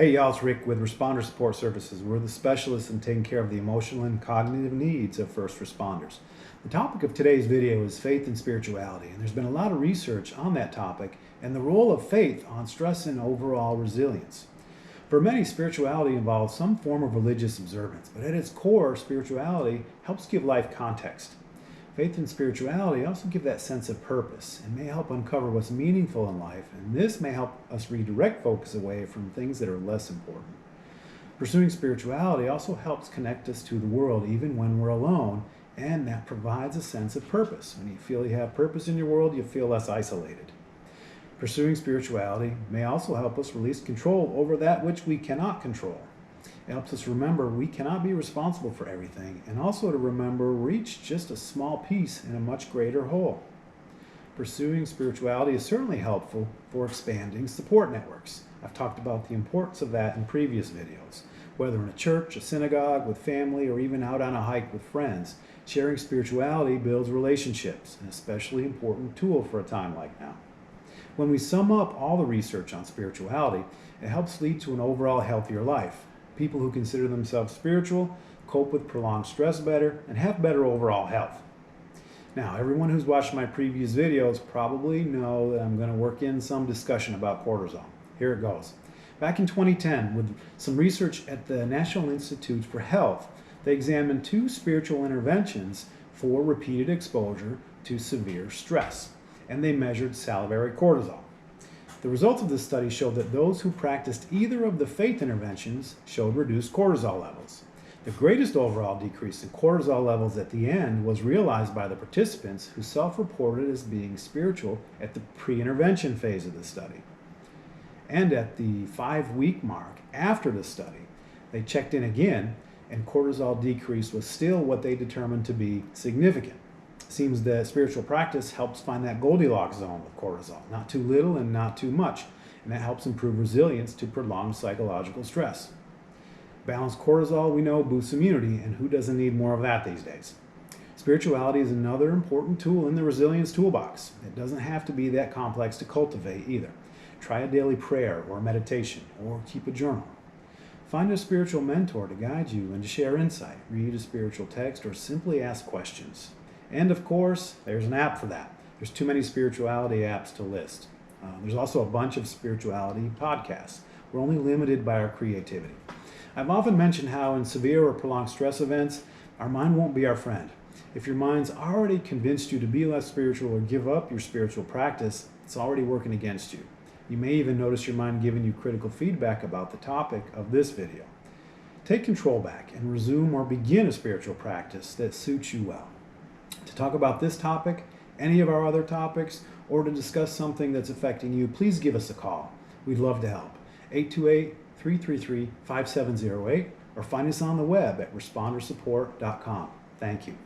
Hey y'all, it's Rick with Responder Support Services. We're the specialists in taking care of the emotional and cognitive needs of first responders. The topic of today's video is faith and spirituality, and there's been a lot of research on that topic and the role of faith on stress and overall resilience. For many, spirituality involves some form of religious observance, but at its core, spirituality helps give life context. Faith and spirituality also give that sense of purpose and may help uncover what's meaningful in life, and this may help us redirect focus away from things that are less important. Pursuing spirituality also helps connect us to the world even when we're alone, and that provides a sense of purpose. When you feel you have purpose in your world, you feel less isolated. Pursuing spirituality may also help us release control over that which we cannot control. It helps us remember we cannot be responsible for everything, and also to remember we're each just a small piece in a much greater whole. Pursuing spirituality is certainly helpful for expanding support networks. I've talked about the importance of that in previous videos. Whether in a church, a synagogue, with family, or even out on a hike with friends, sharing spirituality builds relationships, an especially important tool for a time like now. When we sum up all the research on spirituality, it helps lead to an overall healthier life. People who consider themselves spiritual cope with prolonged stress better and have better overall health. Now, everyone who's watched my previous videos probably know that I'm going to work in some discussion about cortisol. Here it goes. Back in 2010, with some research at the National Institute for Health, they examined 2 spiritual interventions for repeated exposure to severe stress, and they measured salivary cortisol. The results of this study showed that those who practiced either of the faith interventions showed reduced cortisol levels. The greatest overall decrease in cortisol levels at the end was realized by the participants who self-reported as being spiritual at the pre-intervention phase of the study. And at the 5-week mark after the study, they checked in again, and cortisol decrease was still what they determined to be significant. It seems that spiritual practice helps find that Goldilocks zone with cortisol, not too little and not too much, and that helps improve resilience to prolonged psychological stress. Balanced cortisol, we know, boosts immunity, and who doesn't need more of that these days? Spirituality is another important tool in the resilience toolbox. It doesn't have to be that complex to cultivate either. Try a daily prayer or meditation, or keep a journal. Find a spiritual mentor to guide you and to share insight. Read a spiritual text or simply ask questions. And of course, there's an app for that. There's too many spirituality apps to list. There's also a bunch of spirituality podcasts. We're only limited by our creativity. I've often mentioned how in severe or prolonged stress events, our mind won't be our friend. If your mind's already convinced you to be less spiritual or give up your spiritual practice, it's already working against you. You may even notice your mind giving you critical feedback about the topic of this video. Take control back and resume or begin a spiritual practice that suits you well. To talk about this topic, any of our other topics, or to discuss something that's affecting you, please give us a call. We'd love to help. 828-333-5708, or find us on the web at respondersupport.com. Thank you.